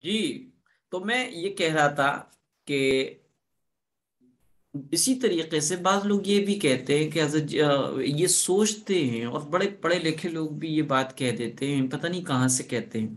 جی، تو میں یہ کہہ رہا تھا کہ اسی طریقے سے بعض لوگ یہ بھی کہتے ہیں کہ حضرت یہ سوچتے ہیں، اور بڑے پڑھے لکھے لوگ بھی یہ بات کہہ دیتے ہیں، پتہ نہیں کہاں سے کہتے ہیں،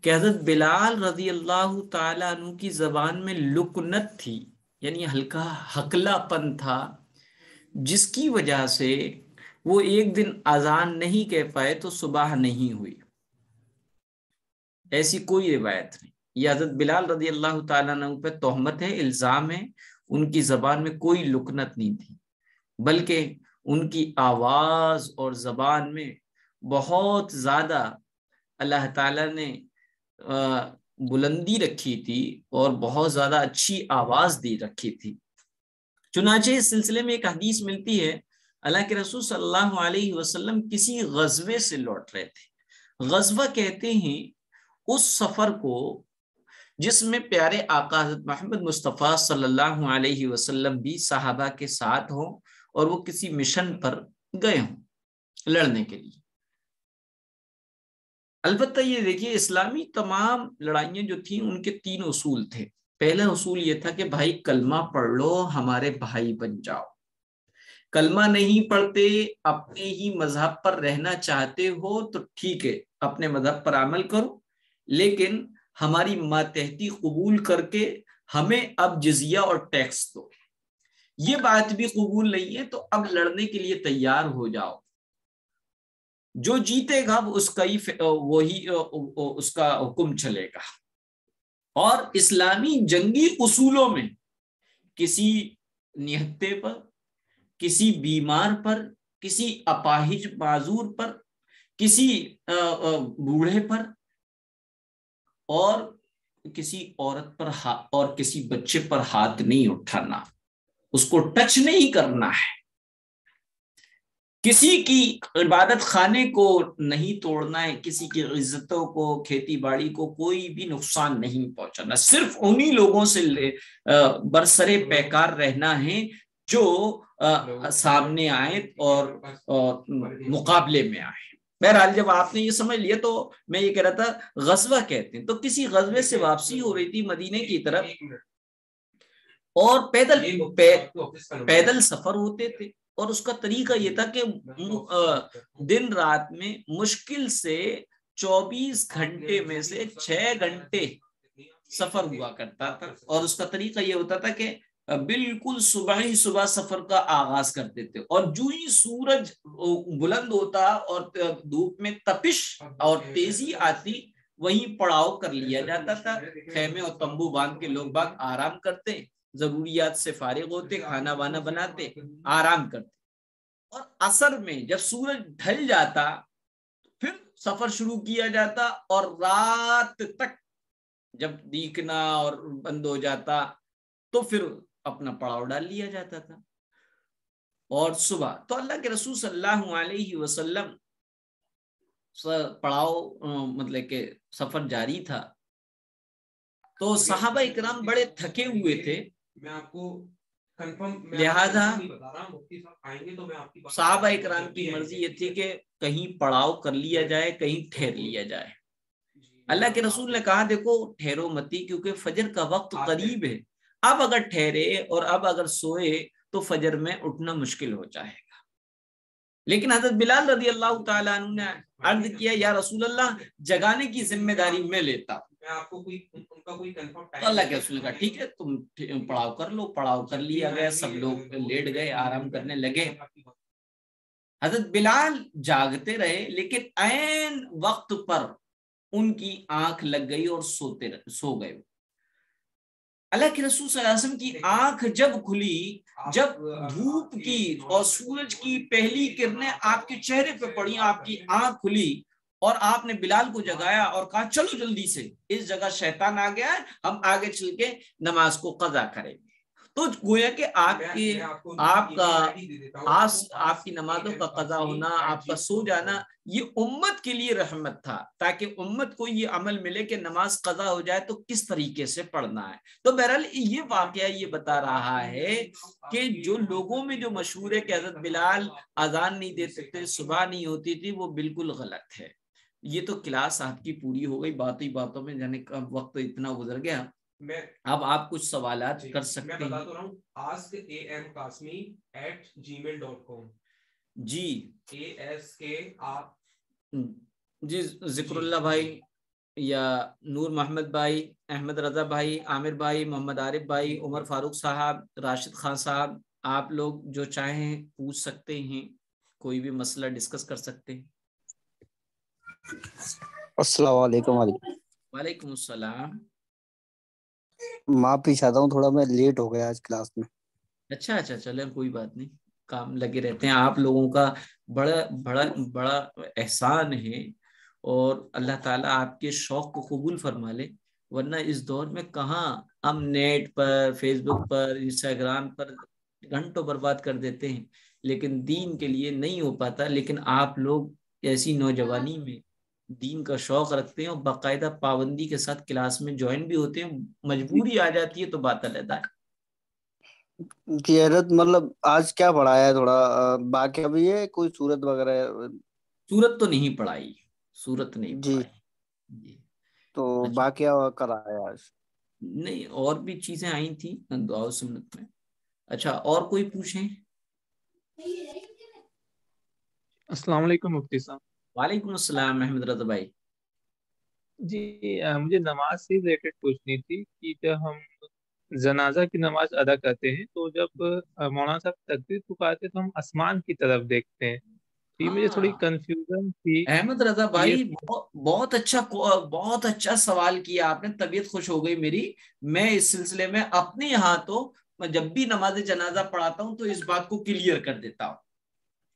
کہ حضرت بلال رضی اللہ تعالی عنہ کی زبان میں لکنت تھی، یعنی ہلکا حقلہ پن تھا، جس کی وجہ سے وہ ایک دن اذان نہیں کہہ پائے تو صبح نہیں ہوئی۔ ایسی کوئی روایت نہیں، یہ حضرت بلال رضی اللہ تعالیٰ عنہ پہ تہمت ہے، الزام ہے، ان کی زبان میں کوئی لکنت نہیں تھی، بلکہ ان کی آواز اور زبان میں بہت زیادہ اللہ تعالیٰ نے بلندی رکھی تھی اور بہت زیادہ اچھی آواز دی رکھی تھی۔ چنانچہ اس سلسلے میں ایک حدیث ملتی ہے، اللہ کے رسول صلی اللہ علیہ وسلم کسی غزوے سے لوٹ رہے تھے۔ غزوہ کہتے ہیں اس سفر کو جس میں پیارے آقا حضرت محمد مصطفیٰ صلی اللہ علیہ وسلم بھی صحابہ کے ساتھ ہوں اور وہ کسی مشن پر گئے ہوں لڑنے کے لیے۔ البتہ یہ دیکھیے، اسلامی تمام لڑائیاں جو تھیں ان کے 3 اصول تھے۔ پہلا اصول یہ تھا کہ بھائی کلمہ پڑھ لو، ہمارے بھائی بن جاؤ۔ کلمہ نہیں پڑھتے، اپنے ہی مذہب پر رہنا چاہتے ہو تو ٹھیک ہے، اپنے مذہب پر عمل کرو، لیکن ہماری ماتحتی قبول کر کے ہمیں اب جزیہ اور ٹیکس دو۔ یہ بات بھی قبول نہیں ہے تو اب لڑنے کے لیے تیار ہو جاؤ، جو جیتے گا اس کا وہی اس کا حکم چلے گا۔ اور اسلامی جنگی اصولوں میں کسی نہتے پر، کسی بیمار پر، کسی اپاہج معذور پر، کسی بوڑھے پر اور کسی عورت پر اور کسی بچے پر ہاتھ نہیں اٹھانا، اس کو ٹچ نہیں کرنا ہے، کسی کی عبادت خانے کو نہیں توڑنا ہے، کسی کی عزتوں کو، کھیتی باڑی کو کوئی بھی نقصان نہیں پہنچانا، صرف انہی لوگوں سے برسرے پیکار رہنا ہے جو سامنے آئے اور مقابلے میں آئے۔ بہرحال جب آپ نے یہ سمجھ لیا تو میں یہ کہہ رہا تھا غزوہ کہتے ہیں، تو کسی غزوے سے واپسی ہو رہی تھی مدینے کی طرف، اور پیدل سفر ہوتے تھے، اور اس کا طریقہ یہ تھا کہ دن رات میں مشکل سے 24 گھنٹے میں سے 6 گھنٹے سفر ہوا کرتا تھا، اور اس کا طریقہ یہ ہوتا تھا کہ بالکل صبح ہی صبح سفر کا آغاز کرتے تھے، اور جو ہی سورج بلند ہوتا اور دھوپ میں تپش اور تیزی آتی وہیں پڑاؤ کر لیا جاتا تھا، خیمے اور تمبو باندھ کے لوگ باغ آرام کرتے، ضروریات سے فارغ ہوتے، کھانا وانا بناتے، آرام کرتے، اور عصر میں جب سورج ڈھل جاتا پھر سفر شروع کیا جاتا، اور رات تک جب دیکھنا اور بند ہو جاتا تو پھر اپنا پڑاؤ ڈال لیا جاتا تھا، اور صبح تو اللہ کے رسول صلی اللہ علیہ وسلم پڑاؤ مطلب کہ سفر جاری تھا، تو صحابہ اکرام بڑے تھکے ہوئے تھے، میں آپ کو لہذا صحابہ اکرام کی مرضی یہ تھی کہ کہیں پڑاؤ کر لیا جائے، کہیں ٹھہر لیا جائے۔ اللہ کے رسول نے کہا دیکھو ٹھہرو متی، کیونکہ فجر کا وقت قریب ہے، اب اگر ٹھہرے اور اب اگر سوئے تو فجر میں اٹھنا مشکل ہو جائے گا۔ لیکن حضرت بلال رضی اللہ تعالیٰ عنہ نے عرض کیا یا رسول اللہ جگانے کی ذمہ داری میں لیتا ہوں۔ اللہ کے رسول کا ٹھیک ہے تم پڑاؤ کر لو، پڑاؤ کر لیا گیا، سب لوگ لیٹ گئے، آرام کرنے لگے۔ حضرت بلال جاگتے رہے، لیکن عین وقت پر ان کی آنکھ لگ گئی اور سو گئے۔ اللہ کے رسول صلی اللہ علیہ وسلم کی آنکھ جب کھلی، جب دھوپ کی اور سورج کی پہلی کرنیں آپ کے چہرے پہ پڑی، آپ کی آنکھ کھلی اور آپ نے بلال کو جگایا اور کہا چلو جلدی سے، اس جگہ شیطان آ گیا ہے، ہم آگے چل کے نماز کو قضا کریں گے۔ تو گویا کہ آپ کی نمازوں کا قضا ہونا، آپ کا سو جانا، یہ امت کے لیے رحمت تھا، تاکہ امت کو یہ عمل ملے کہ نماز قضا ہو جائے تو کس طریقے سے پڑھنا ہے۔ تو بہرحال یہ واقعہ یہ بتا رہا ہے کہ جو لوگوں میں جو مشہور ہے کہ حضرت بلال اذان نہیں دیتے تھے، صبح نہیں ہوتی تھی، وہ بالکل غلط ہے۔ یہ تو کلاس آپ کی پوری ہو گئی، باتوں ہی باتوں میں جانے کا وقت اتنا گزر گیا. اب آپ کچھ سوالات کر سکتے ہیں. میں بتا رہا ہوں askam@gmail.com. جی ASK آپ جی ذکر اللہ بھائی یا نور محمد بھائی، احمد رضا بھائی، عامر بھائی، محمد عارف بھائی، عمر فاروق صاحب، راشد خان صاحب، آپ لوگ جو چاہیں پوچھ سکتے ہیں، کوئی بھی مسئلہ ڈسکس کر سکتے ہیں. السلام علیکم. وعلیکم السلام. معافی چاہتا ہوں، تھوڑا میں لیٹ ہو گیا آج کلاس میں. اچھا چلیں کوئی بات نہیں، کام لگے رہتے ہیں. آپ لوگوں کا بڑا بڑا بڑا احسان ہے، اور اللہ تعالیٰ آپ کے شوق کو قبول فرما لے، ورنہ اس دور میں کہاں ہم نیٹ پر، فیس بک پر، انسٹاگرام پر گھنٹوں برباد کر دیتے ہیں، لیکن دین کے لیے نہیں ہو پاتا. لیکن آپ لوگ ایسی نوجوانی میں دین کا شوق رکھتے ہیں اور باقاعدہ پابندی کے ساتھ کلاس میں جوائن بھی ہوتے ہیں. مجبوری آ جاتی ہے تو بات علیحدہ ہے. کہ حضرت مطلب آج کیا پڑھایا ہے، تھوڑا باقی ابھی ہے کوئی صورت وغیرہ ہے؟ سورت تو نہیں پڑھائی، سورت نہیں جی، پڑھائی. جی تو اچھا، باقی کرایا آج؟ نہیں اور بھی چیزیں آئی تھیں دعا و سنت میں. اچھا اور کوئی پوچھیں؟ السلام علیکم مفتی صاحب. وعلیکم السلام احمد رضا بھائی. جی مجھے نماز سے ریلیٹڈ پوچھنی تھی کہ جب ہم جنازہ کی نماز ادا کرتے ہیں تو جب مولانا صاحب تکبیر پکارتے ہیں تو ہم آسمان کی طرف دیکھتے ہیں. تو یہ مجھے تھوڑی ہاں کنفیوژن تھی. احمد رضا یہ بھائی، بہت اچھا سوال کیا آپ نے، طبیعت خوش ہو گئی میری. میں اس سلسلے میں اپنے یہاں تو جب بھی نماز جنازہ پڑھاتا ہوں تو اس بات کو کلیئر کر دیتا ہوں.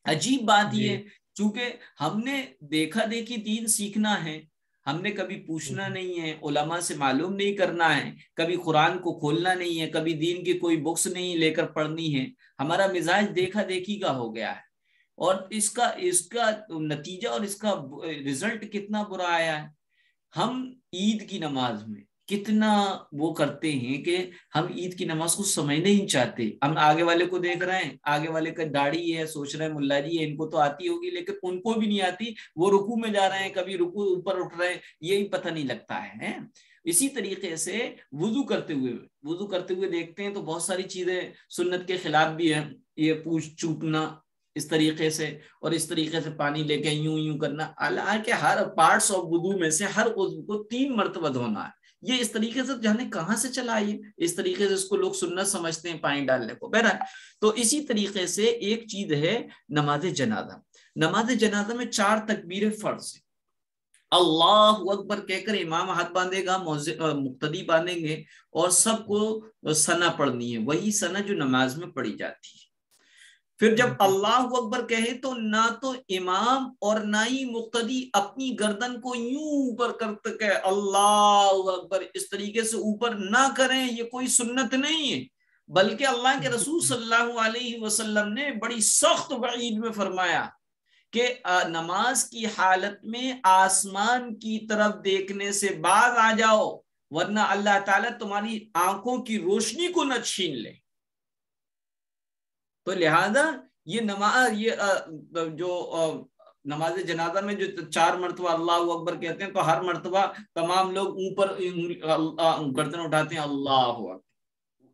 عجیب بات جی یہ ہے، چونکہ ہم نے دیکھا دیکھی دین سیکھنا ہے، ہم نے کبھی پوچھنا جی نہیں ہے، علماء سے معلوم نہیں کرنا ہے، کبھی قرآن کو کھولنا نہیں ہے، کبھی دین کی کوئی بکس نہیں لے کر پڑھنی ہے. ہمارا مزاج دیکھا دیکھی کا ہو گیا ہے، اور اس کا نتیجہ اور اس کا رزلٹ کتنا برا آیا ہے. ہم عید کی نماز میں کتنا وہ کرتے ہیں کہ ہم عید کی نماز کو سمجھ نہیں چاہتے. ہم آگے والے کو دیکھ رہے ہیں، آگے والے کا داڑھی ہے، سوچ رہے ہیں ملا جی ہے، ان کو تو آتی ہوگی، لیکن ان کو بھی نہیں آتی. وہ رکوع میں جا رہے ہیں، کبھی رکوع اوپر اٹھ رہے ہیں، یہی پتہ نہیں لگتا ہے. اسی طریقے سے وضو کرتے ہوئے دیکھتے ہیں تو بہت ساری چیزیں سنت کے خلاف بھی ہیں. یہ پوچھ چوکنا اس طریقے سے، اور اس طریقے سے پانی لے کے یوں کرنا، حالانکہ ہر پارٹس آف وضو میں سے ہر عضو کو 3 مرتبہ دھونا ہے. یہ اس طریقے سے جانے کہاں سے چلا، یہ اس طریقے سے اس کو لوگ سنت سمجھتے ہیں پانی ڈالنے کو. بہرحال تو اسی طریقے سے ایک چیز ہے نماز جنازہ. نماز جنازہ میں 4 تکبیر فرض ہیں. اللہ اکبر کہہ کر امام ہاتھ باندھے گا، مقتدی باندھیں گے، اور سب کو ثنا پڑھنی ہے، وہی ثنا جو نماز میں پڑھی جاتی ہے. پھر جب اللہ اکبر کہے تو نہ تو امام اور نہ ہی مقتدی اپنی گردن کو یوں اوپر کرتے کہ اللہ اکبر اس طریقے سے اوپر نہ کریں، یہ کوئی سنت نہیں ہے. بلکہ اللہ کے رسول صلی اللہ علیہ وسلم نے بڑی سخت وعید میں فرمایا کہ نماز کی حالت میں آسمان کی طرف دیکھنے سے باز آ جاؤ، ورنہ اللہ تعالیٰ تمہاری آنکھوں کی روشنی کو نہ چھین لے. تو لہذا یہ نماز، یہ جو نماز جنازہ میں جو 4 مرتبہ اللہ اکبر کہتے ہیں، تو ہر مرتبہ تمام لوگ اوپر گردن اٹھاتے ہیں اللہ اکبر.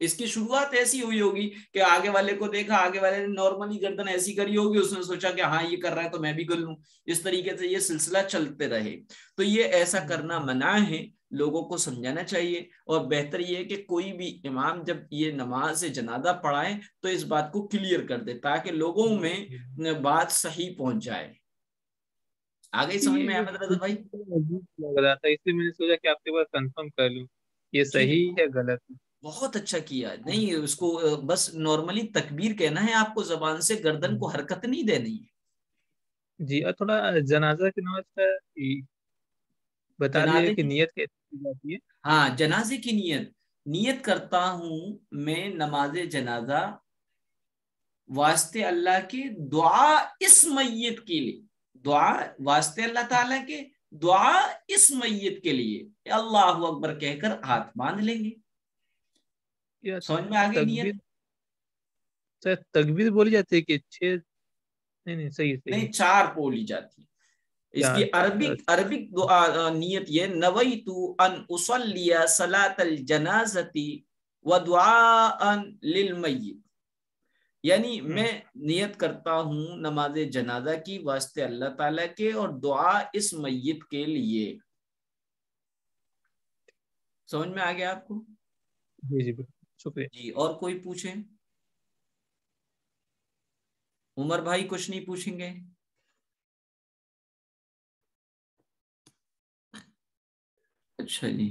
اس کی شروعات ایسی ہوئی ہوگی کہ آگے والے کو دیکھا، آگے والے نے نارملی گردن ایسی کری ہوگی، اس نے سوچا کہ ہاں یہ کر رہا ہے تو میں بھی کر لوں. اس طریقے سے یہ سلسلہ چلتے رہے. تو یہ ایسا کرنا منع ہے، لوگوں کو سمجھانا چاہیے. اور بہتر یہ ہے کہ کوئی بھی امام جب یہ نماز جنازہ پڑھائے تو اس بات کو کلیئر کر دے تاکہ لوگوں میں بات صحیح پہنچ جائے. آگے سمجھ میں احمد رضا بھائی؟ لگ رہا تھا، اس لیے میں نے سوچا کہ آپ کے پاس کنفرم کر لوں یہ صحیح ہے غلط. بہت اچھا کیا. نہیں اس کو بس نارملی تکبیر کہنا ہے، آپ کو زبان سے گردن کو حرکت نہیں دینی ہے. جی، اور تھوڑا جنازہ کی نماز کا بتا دیجیے جنازے کہ کی، نیت کیسے کی جاتی ہے. ہاں جنازے کی نیت کرتا ہوں میں نماز جنازہ واسطے اللہ کی دعا اس میت کے لیے، دعا واسطے اللہ تعالیٰ کے دعا اس میت کے لیے اللہ اکبر کہہ کر ہاتھ باندھ لیں گے. یا سمجھ میں آگے نیت؟ تکبیر، تکبیر بولی جاتی ہے کہ چھ؟ نہیں صحیح نہیں 4 بولی جاتی ہے. اس کی عربک دعا نیت یہ نویتو ان اصلی صلاۃ الجنازتی ودعاء للمیت، یعنی میں نیت کرتا ہوں نماز جنازہ کی واسطے اللہ تعالیٰ کے اور دعا اس میت کے لیے۔ سمجھ میں آ گیا آپ کو؟ جی شکریہ جی، اور کوئی پوچھیں؟ عمر بھائی کچھ نہیں پوچھیں گے؟ اچھا جی،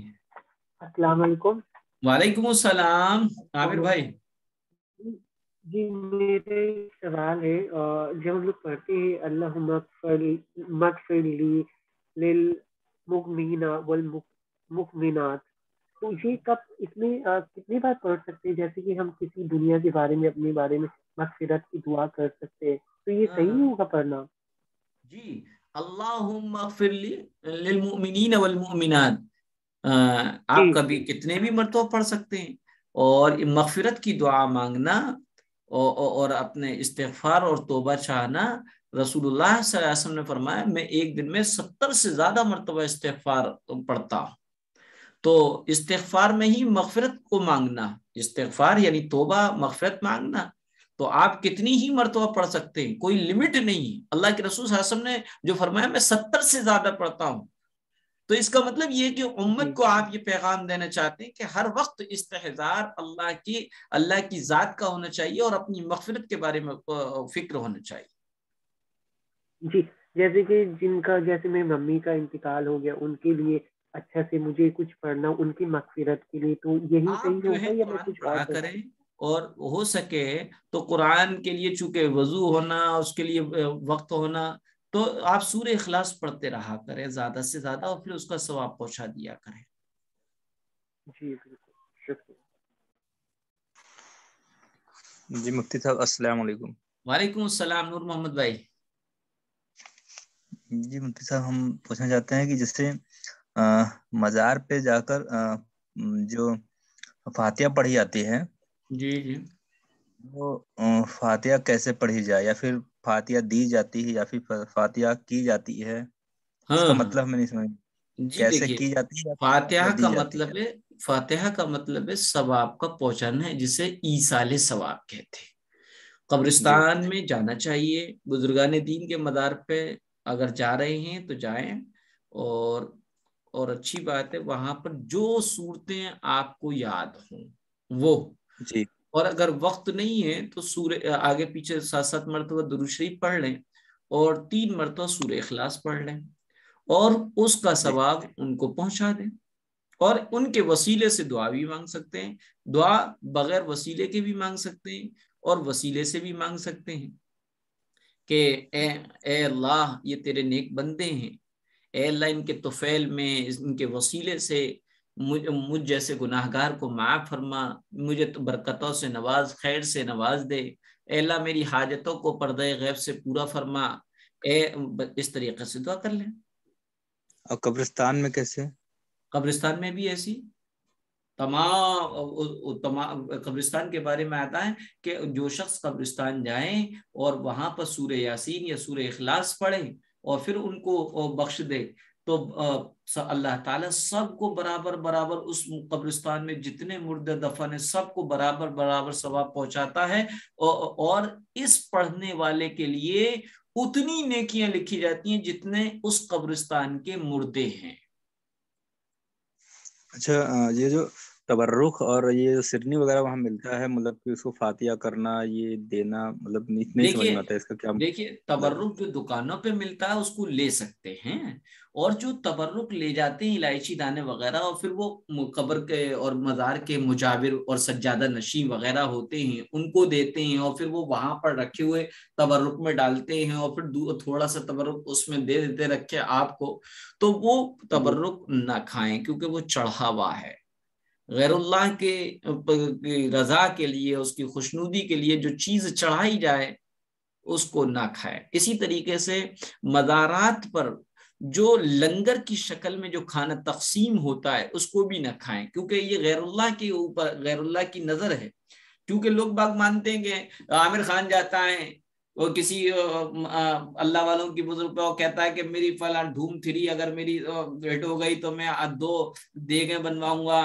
السلام علیکم۔ وعلیکم السلام عامر بھائی۔ جی میرے سوال ہے، جب ہم لوگ پڑھتے ہیں اللہم مغفر لی للمؤمنین والمؤمنات، تو یہ اس میں کتنی بار پڑھ سکتے ہیں؟ جیسے کہ ہم کسی دنیا کے بارے میں، اپنے بارے میں مغفرت کی دعا کر سکتے ہیں، تو یہ صحیح ہوگا پڑھنا؟ جی، اللہم اغفر لی للمؤمنین والمؤمنات آپ کبھی کتنے بھی مرتبہ پڑھ سکتے ہیں، اور مغفرت کی دعا مانگنا اور اپنے استغفار اور توبہ چاہنا، رسول اللہ صلی اللہ علیہ وسلم نے فرمایا میں ایک دن میں 70 سے زیادہ مرتبہ استغفار پڑھتا ہوں۔ تو استغفار میں ہی مغفرت کو مانگنا، استغفار یعنی توبہ مغفرت مانگنا، تو آپ کتنی ہی مرتبہ پڑھ سکتے ہیں، کوئی لمٹ نہیں۔ اللہ کے رسول صلی اللہ علیہ وسلم نے جو فرمایا میں 70 سے زیادہ پڑھتا ہوں، تو اس کا مطلب یہ کہ امت کو آپ یہ پیغام دینا چاہتے ہیں کہ ہر وقت استحضار اللہ کی ذات کا ہونا چاہیے اور اپنی مغفرت کے بارے میں فکر ہونا چاہیے۔ جی، جیسے کہ جیسے میری ممی کا انتقال ہو گیا، ان کے لیے اچھا سے مجھے کچھ پڑھنا ان کی مغفرت کے لیے، تو یہی صحیح ہوگا یا میں کچھ اور کریں؟ اور ہو سکے تو قرآن کے لیے چونکہ وضو ہونا، اس کے لیے وقت ہونا، تو آپ سورہ اخلاص پڑھتے رہا کریں زیادہ سے زیادہ، اور پھر اس کا ثواب پہنچا دیا کریں۔ جی بالکل، شکریہ۔ جی مفتی صاحب السلام علیکم۔ وعلیکم السلام، نور محمد بھائی۔ جی مفتی صاحب ہم پوچھنا چاہتے ہیں کہ جیسے مزار پہ جا کر جو فاتحہ پڑھی جاتی ہے، جی جی، وہ فاتحہ کیسے پڑھی جائے، یا پھر فاتحہ دی جاتی ہے یا پھر فاتحہ کی جاتی ہے؟ اس کا مطلب میں نہیں سمجھ۔ جی کیسے دیکھیے، کی جاتی ہے؟ فاتحہ کا مطلب ہے ثواب کا پہنچانا ہے، جسے ایصال ثواب کہتے ہیں۔ قبرستان میں جانا چاہیے، بزرگان دین کے مدار پہ اگر جا رہے ہیں تو جائیں، اور اچھی بات ہے وہاں پر جو صورتیں آپ کو یاد ہوں وہ، جی، اور اگر وقت نہیں ہے تو سورہ آگے پیچھے 7 مرتبہ درود شریف پڑھ لیں اور 3 مرتبہ سورہ اخلاص پڑھ لیں، اور اس کا ثواب ان کو پہنچا دیں۔ اور ان کے وسیلے سے دعا بھی مانگ سکتے ہیں، دعا بغیر وسیلے کے بھی مانگ سکتے ہیں اور وسیلے سے بھی مانگ سکتے ہیں کہ اے اللہ یہ تیرے نیک بندے ہیں، اے اللہ ان کے طفیل میں، ان کے وسیلے سے مجھ جیسے گناہگار کو معاف فرما، مجھے تو برکتوں سے نواز، خیر سے نواز دے، اے اللہ میری حاجتوں کو پردہ غیب سے پورا فرما، اس طریقے سے دعا کر لیں۔ اور قبرستان میں کیسے؟ قبرستان میں بھی ایسی تمام قبرستان کے بارے میں آتا ہے کہ جو شخص قبرستان جائیں اور وہاں پر سورہ یاسین یا سورہ اخلاص پڑھیں اور پھر ان کو بخش دے، تو اللہ تعالیٰ سب کو برابر اس قبرستان میں جتنے مردے دفن ہیں سب کو برابر ثواب پہنچاتا ہے، اور اس پڑھنے والے کے لیے اتنی نیکیاں لکھی جاتی ہیں جتنے اس قبرستان کے مردے ہیں۔ اچھا، یہ جو تبرک اور یہ سرنی وغیرہ وہاں ملتا ہے، مطلب کہ اس کو فاتحہ کرنا، یہ دینا، مطلب نہیں سمجھ میں آتا ہے اس کا کیا؟ دیکھیے تبرک جو دکانوں پہ ملتا ہے اس کو لے سکتے ہیں، اور جو تبرک لے جاتے ہیں الائچی دانے وغیرہ، اور پھر وہ قبر کے اور مزار کے مجاور اور سجادہ نشین وغیرہ ہوتے ہیں ان کو دیتے ہیں، اور پھر وہ وہاں پر رکھے ہوئے تبرک میں ڈالتے ہیں، اور پھر تھوڑا سا تبرک اس میں دے دیتے رکھے آپ کو، تو وہ تبرک نہ کھائیں کیونکہ وہ چڑھا ہوا ہے۔ غیر اللہ کے رضا کے لیے، اس کی خوشنودی کے لیے جو چیز چڑھائی جائے اس کو نہ کھائے۔ اسی طریقے سے مزارات پر جو لنگر کی شکل میں جو کھانا تقسیم ہوتا ہے اس کو بھی نہ کھائیں، کیونکہ یہ غیر اللہ کے اوپر غیر اللہ کی نظر ہے۔ کیونکہ لوگ باغ مانتے ہیں کہ عامر خان جاتا ہے وہ کسی اللہ والوں کی بزرگ پہ وہ کہتا ہے کہ میری فلاں دھوم 3 اگر میری بھیٹ ہو گئی تو میں 2 دیگیں بنواؤں گا،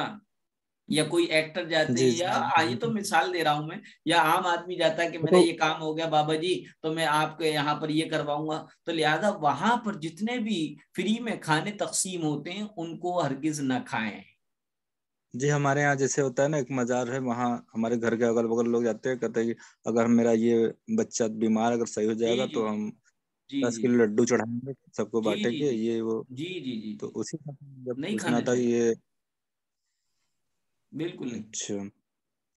یا کوئی ایکٹر جاتے جی ہیں، جی یا یہ تو مثال دے رہا ہوں میں، یا عام آدمی جاتا ہے کہ میرا تو یہ کام ہو گیا بابا جی تو میں آپ کے یہاں پر یہ کرواؤں گا. تو لہذا وہاں پر جتنے بھی فری میں کھانے تقسیم ہوتے ہیں ان کو ہرگز نہ کھائیں. جی ہمارے یہاں جیسے ہوتا ہے نا، ایک مزار ہے، وہاں ہمارے گھر کے اگل بغل لوگ جاتے ہیں، کہتے ہیں کہ اگر میرا یہ بچہ بیمار اگر صحیح ہو جائے جی گا جی تو ہم جی 10 جی کلو لڈو چڑھائیں گے، سب کو جی بانٹیں جی گے، جی یہ وہ. جی جی جی تو جی اسی کا جب نہیں پوچھنا کھانے تھا کہ چاہیے، یہ. بالکل نہیں. اچھا.